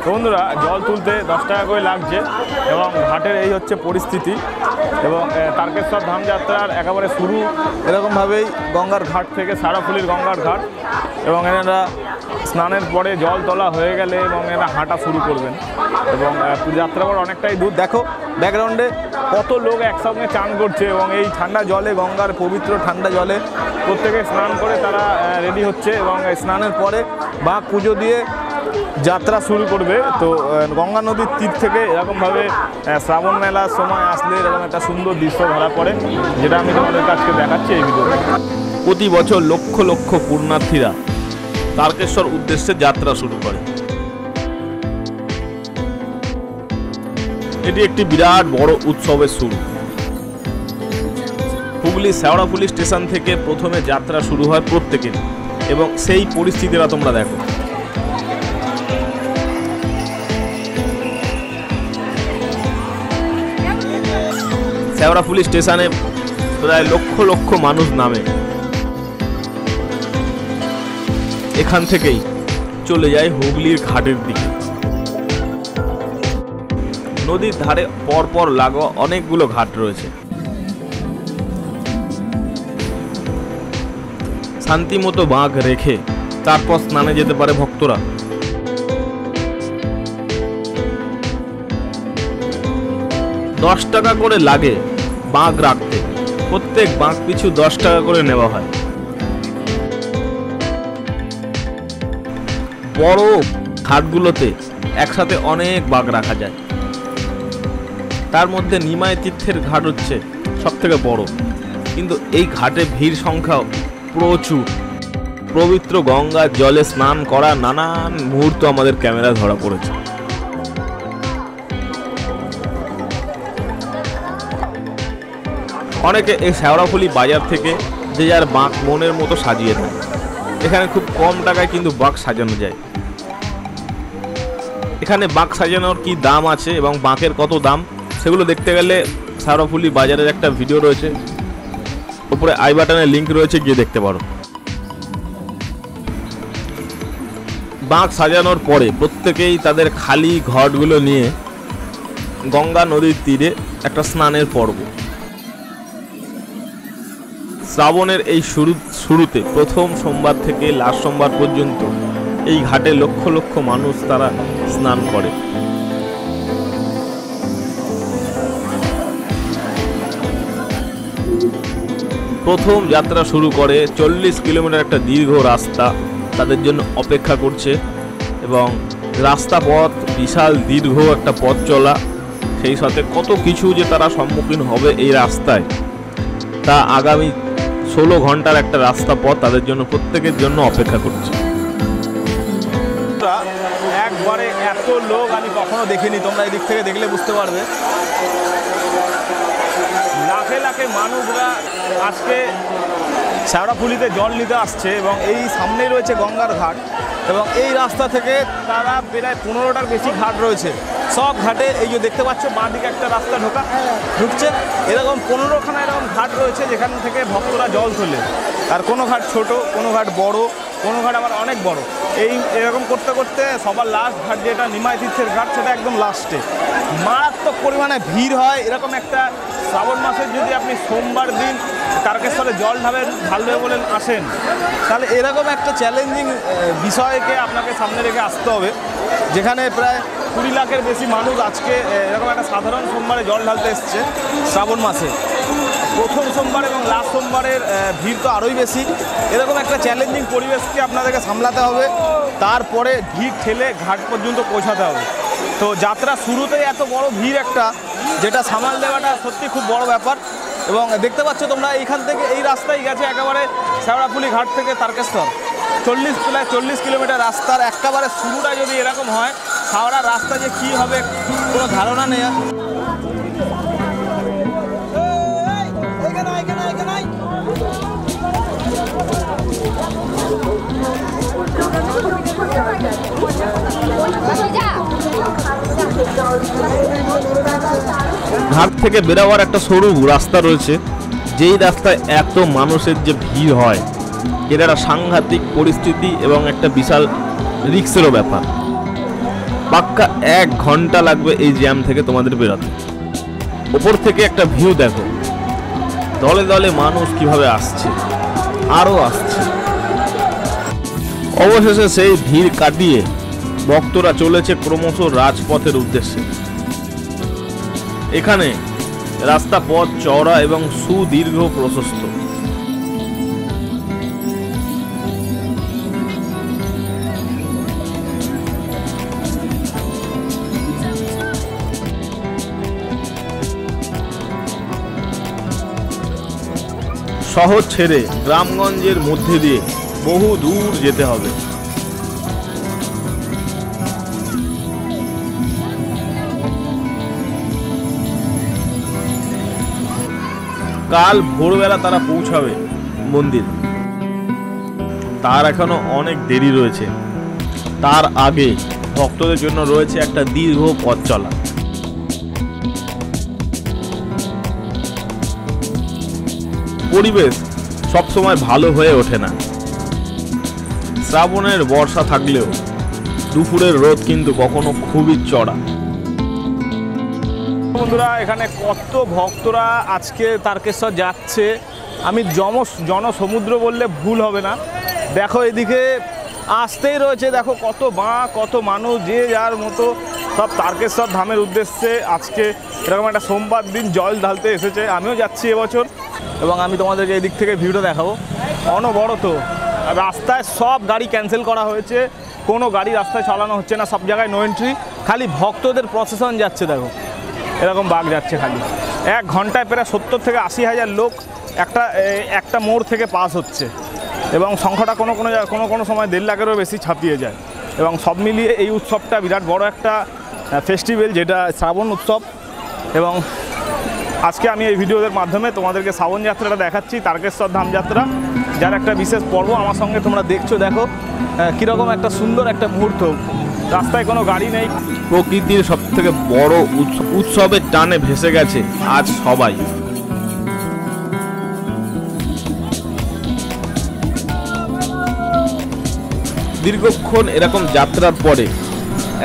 বন্ধুরা জল তুলতে 10 টাকা করে লাগছে এবং ঘাটের এই হচ্ছে পরিস্থিতি এবং তারকেশ্বর ধামযাত্রার একেবারে শুরু এরকমভাবেই গঙ্গার ঘাট থেকে শেওড়াফুলির গঙ্গার ঘাট এবং এনারা স্নানের পরে জল তোলা হয়ে গেলে এবং এরা হাঁটা শুরু করবেন এবং যাত্রাপর অনেকটাই দূর। দেখো ব্যাকগ্রাউন্ডে কত লোক একসঙ্গে চান করছে এবং এই ঠান্ডা জলে গঙ্গার পবিত্র ঠান্ডা জলে প্রত্যেকে স্নান করে তারা রেডি হচ্ছে এবং স্নানের পরে বাঘ পুজো দিয়ে যাত্রা শুরু করবে। তো গঙ্গা নদীর তীর থেকে এরকমভাবে শ্রাবণ মেলার সময় আসলে এরকম একটা সুন্দর দৃশ্য ধরা পড়ে, যেটা আমি তোমাদের কাছে দেখাচ্ছি এই ভিডিওতে। প্রতি বছর লক্ষ লক্ষ পুণ্যার্থীরা তারকেশ্বর উদ্দেশ্যে যাত্রা শুরু করে। এটি একটি বিরাট বড় উৎসবের শুরু। হুগলি শেওড়াফুলি স্টেশন থেকে প্রথমে যাত্রা শুরু হয় প্রত্যেকের এবং সেই পরিস্থিতিটা তোমরা দেখো। শেওড়াফুলি স্টেশনে প্রায় লক্ষ লক্ষ মানুষ নামে। এখান থেকেই চলে যায় হুগলির ঘাটের দিকে। নদীর ধারে পরপর লাগোয়া অনেকগুলো ঘাট রয়েছে। শান্তিমতো বাঁক রেখে তারপর স্নানে যেতে পারে ভক্তরা। $10 টাকা করে লাগে বাঁক রাখতে। প্রত্যেক বাঁক পিছু 10 টাকা করে নেওয়া হয়। বড় ঘাটগুলোতে একসাথে অনেক বাঁক রাখা যায়। তার মধ্যে নিমাই তীর্থের ঘাট হচ্ছে সব থেকে বড়, কিন্তু এই ঘাটে ভিড় সংখ্যাও প্রচুর। পবিত্র গঙ্গার জলে স্নান করা নানান মুহূর্ত আমাদের ক্যামেরায় ধরা পড়েছে। অনেকে এই শেওড়াফুলি বাজার থেকে যে যার বাঁক মনের মতো সাজিয়ে দেয়। এখানে খুব কম টাকায় কিন্তু বাঁক সাজানো যায়। এখানে বাঁক সাজানোর কি দাম আছে এবং বাঁকের কত দাম সেগুলো দেখতে গেলে শেওড়াফুলি বাজারের একটা ভিডিও রয়েছে, উপরে আই বাটনে লিঙ্ক রয়েছে, গিয়ে দেখতে পারো। বাঁক সাজানোর পরে প্রত্যেকেই তাদের খালি ঘটগুলো নিয়ে গঙ্গা নদীর তীরে একটা স্নানের পর্ব। শ্রাবণের এই শুরুতে প্রথম সোমবার থেকে লাস্ট সোমবার পর্যন্ত এই ঘাটে লক্ষ লক্ষ মানুষ তারা স্নান করে। প্রথম যাত্রা শুরু করে 40 কিলোমিটার একটা দীর্ঘ রাস্তা তাদের জন্য অপেক্ষা করছে এবং রাস্তা পথ বিশাল দীর্ঘ একটা পথ চলা, সেই সাথে কত কিছু যে তারা সম্মুখীন হবে এই রাস্তায়, তা আগামী 16 ঘন্টার একটা রাস্তা পথ তাদের জন্য প্রত্যেকের জন্য অপেক্ষা করছে। একবারে এত লোক আমি কখনো দেখিনি, তোমরা এই দিক থেকে দেখলে বুঝতে পারবে। লাখে লাখে মানুষরা আজকে শেওড়াফুলিতে জল নিতে আসছে এবং এই সামনেই রয়েছে গঙ্গার ঘাট এবং এই রাস্তা থেকে তারা প্রায় 15টার বেশি ঘাট রয়েছে। সব ঘাটে এই যে দেখতে পাচ্ছ বাঁ দিকে একটা রাস্তা ঢুকছে, এরকম 15খানা এরকম ঘাট রয়েছে যেখান থেকে ভক্তরা জল তোলে। আর কোনো ঘাট ছোট, কোনো ঘাট বড়, কোনো ঘাট আবার অনেক বড়। এরকম করতে করতে সবার লাস্ট ঘাট যেটা নিমাই তীর্থের ঘাট, সেটা একদম লাস্টে। মারাত্মক পরিমাণে ভিড় হয়। এরকম একটা শ্রাবণ মাসের যদি আপনি সোমবার দিন তারকেশ্বরে জল ঢালবে বলে আসেন, তাহলে এরকম একটা চ্যালেঞ্জিং বিষয়কে আপনাকে সামনে রেখে আসতে হবে, যেখানে প্রায় 20 লাখের বেশি মানুষ আজকে এরকম একটা সাধারণ সোমবারে জল ঢালতে এসছে শ্রাবণ মাসে। প্রথম সোমবার এবং লাস্ট সোমবারের ভিড় তো আরোই বেশি। এরকম একটা চ্যালেঞ্জিং পরিবেশকে আপনাদেরকে সামলাতে হবে, তারপরে ভিড় ঠেলে ঘাট পর্যন্ত পৌঁছাতে হবে। তো যাত্রা শুরুতেই এত বড় ভিড় একটা, যেটা সামাল দেওয়াটা সত্যি খুব বড় ব্যাপার। এবং দেখতে পাচ্ছ তোমরা এইখান থেকে এই রাস্তায় গেছে একেবারে শেওড়াফুলি ঘাট থেকে তারকেশ্বর, প্রায় 40 কিলোমিটার রাস্তার একেবারে শুরুটা যদি এরকম হয়, হাওড়ার রাস্তা যে কী হবে কোনো ধারণা নেই। ঘাট থেকে বেরোবার একটা সরু রাস্তা রয়েছে, যেই রাস্তায় এত মানুষের যে ভিড় হয়, এটা একটা সাংঘাতিক পরিস্থিতি এবং একটা বিশাল রিস্কেরও ব্যাপার। পাক্কা 1 ঘন্টা লাগবে এই জ্যাম থেকে তোমাদের বেরোতে। ওপর থেকে একটা ভিউ দেখো, দলে দলে মানুষ কিভাবে আসছে, আরও আসছে। অবশেষে সেই ভিড় কাটিয়ে ভক্তরা চলেছে ক্রমশ রাজপথের উদ্দেশ্যে। এখানে রাস্তা পথ চওড়া এবং সুদীর্ঘ প্রশস্ত। শহর ছেড়ে গ্রামগঞ্জের মধ্যে দিয়ে বহু দূর যেতে হবে। কাল ভোরবেলা তারা পৌঁছাবে মন্দির। তার এখনো অনেক দেরি রয়েছে। তার আগে ভক্তদের জন্য রয়েছে একটা দীর্ঘ পথ চলা। পরিবেশ সবসময় ভালো হয়ে ওঠে না। শ্রাবণের বর্ষা থাকলেও দুপুরের রোদ কিন্তু কখনো খুবই চড়া। বন্ধুরা, এখানে কত ভক্তরা আজকে তারকেশ্বর যাচ্ছে, আমি জনসমুদ্র বললে ভুল হবে না। দেখো এদিকে আসতেই রয়েছে, দেখো কত কত মানুষ, যে যার মতো সব তারকেশ্বর ধামের উদ্দেশ্যে আজকে এরকম একটা সোমবার দিন জল ঢালতে এসেছে। আমিও যাচ্ছি এবছর, এবং আমি তোমাদেরকে এই দিক থেকে ভিডিও দেখাবো। অনবরত রাস্তায় সব গাড়ি ক্যান্সেল করা হয়েছে, কোনো গাড়ি রাস্তায় চালানো হচ্ছে না, সব জায়গায় নো এন্ট্রি। খালি ভক্তদের প্রসেশন যাচ্ছে, দেখো এরকম বাঘ যাচ্ছে খালি। 1 ঘন্টায় প্রায় 70 থেকে 80 হাজার লোক একটা মোড় থেকে পাস হচ্ছে, এবং সংখ্যাটা কোনো সময় 1.5 লাখেরও বেশি ছাপিয়ে যায়। এবং সব মিলিয়ে এই উৎসবটা বিরাট বড় একটা ফেস্টিভ্যাল, যেটা শ্রাবণ উৎসব। এবং আজকে আমি এই ভিডিওদের মাধ্যমে তোমাদেরকে শ্রাবণ যাত্রাটা দেখাচ্ছি, তারকেশ্বর ধাম যাত্রা, যার একটা বিশেষ পর্ব আমার সঙ্গে তোমরা দেখছো। দেখো কীরকম একটা সুন্দর একটা মুহূর্ত, রাস্তায় কোনো গাড়ি নেই। প্রকৃতির সব থেকে বড় উৎসবের টানে ভেসে গেছে আজ সবাই। দীর্ঘক্ষণ এরকম যাত্রার পরে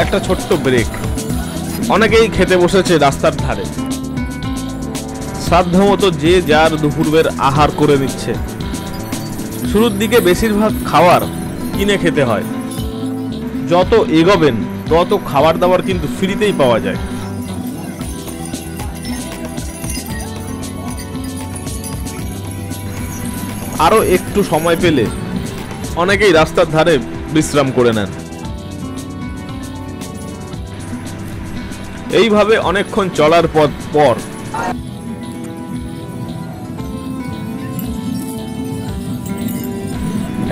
একটা ছোট্ট ব্রেক। অনেকেই খেতে বসেছে রাস্তার ধারে। সাধ্যমতো যে যার দুপুরের আহার করে নিচ্ছে। শুরুর দিকে বেশিরভাগ খাবার কিনে খেতে হয়, যত এগোবেন তত খাবার দাবার কিন্তু ফ্রিতেই পাওয়া যায়। আরো একটু সময় পেলে অনেকেই রাস্তার ধারে বিশ্রাম করে নেন। এইভাবে অনেকক্ষণ চলার পর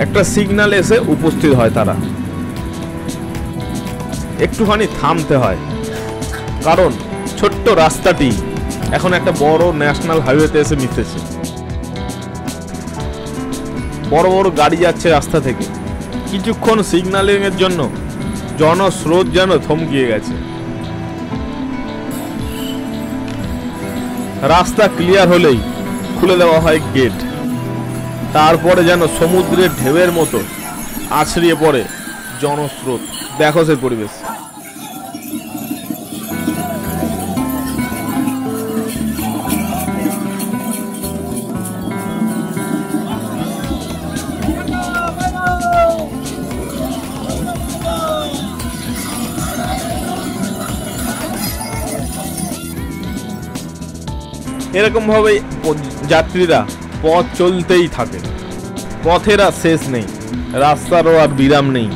একটা সিগন্যাল এসে উপস্থিত হয় তারা। একটুখানি থামতে হয়, কারণ ছোট্ট রাস্তাটি এখন একটা বড় ন্যাশনাল হাইওয়েতে এসে মিশেছে। বড় বড় গাড়ি যাচ্ছে রাস্তা থেকে। কিছুক্ষণ সিগন্যালিং এর জন্য জনস্রোত যেন থমকিয়ে গেছে। রাস্তা ক্লিয়ার হলেই খুলে দেওয়া হয় গেট। তারপরে যেন সমুদ্রের ঢেউয়ের মতো আছড়িয়ে পড়ে জনস্রোত। দেখো সেই পরিবেশ। এরকম ভাবে যাত্রীরা পথ চলতেই থাকে। পথের আর শেষ নেই, রাস্তারও আর বিরাম নেই।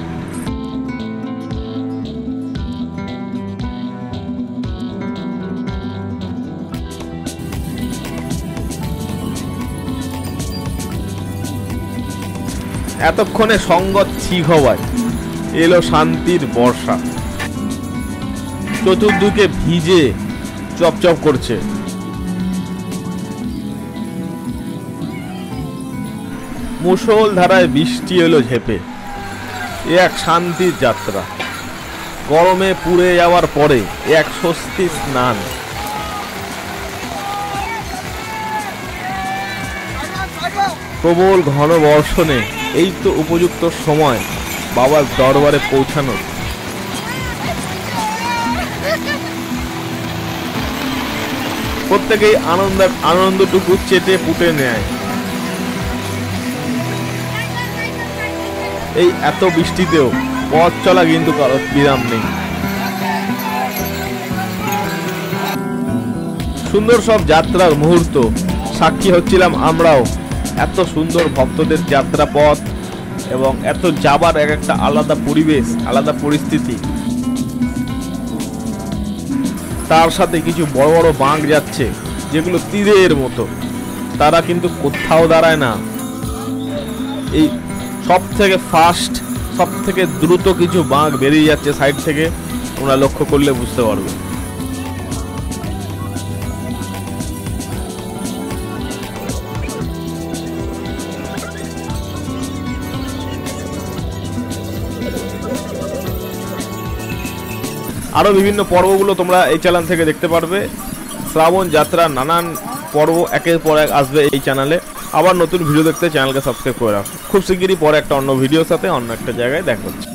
এতক্ষণে সঙ্গত ঠিক হওয়ায় এলো শান্তির বর্ষা। চতুর্দিকে ভিজে চপচপ করছে। মুষল ধারায় বৃষ্টি এলো ঝেপে। এক শান্তির যাত্রা। গরমে পুড়ে যাওয়ার পরে এক স্বস্তি স্নান। প্রবল ঘন বর্ষণে এই তো উপযুক্ত সময় বাবার দরবারে পৌঁছানোর। প্রত্যেকেই আনন্দটুকু চেটে পুটে নেয়। এই এত বৃষ্টিতেও পথ চলা কিন্তু কারো বিরাম নেই। সুন্দর সব যাত্রার মুহূর্ত সাক্ষী হচ্ছিলাম আমরাও। এত সুন্দর ভক্তদের যাত্রা পথ এবং এত যাবার এক একটা আলাদা পরিবেশ, আলাদা পরিস্থিতি। তার সাথে কিছু বড় বড় বাঁক যাচ্ছে যেগুলো তীরের মতো, তারা কিন্তু কোথাও দাঁড়ায় না। এই সব থেকে ফাস্ট, সব থেকে দ্রুত কিছু বাঁক বেরিয়ে যাচ্ছে সাইড থেকে, তোমরা লক্ষ্য করলে বুঝতে পারবে। আরও বিভিন্ন পর্বগুলো তোমরা এই চ্যানেল থেকে দেখতে পারবে। শ্রাবণ যাত্রা নানান পর্ব একের পর এক আসবে এই চ্যানেলে। আবার নতুন ভিডিও দেখতে চ্যানেলকে সাবস্ক্রাইব করে রাখো। খুব শিগগিরই পরে একটা অন্য ভিডিওর সাথে অন্য একটা জায়গায় দেখা হচ্ছে।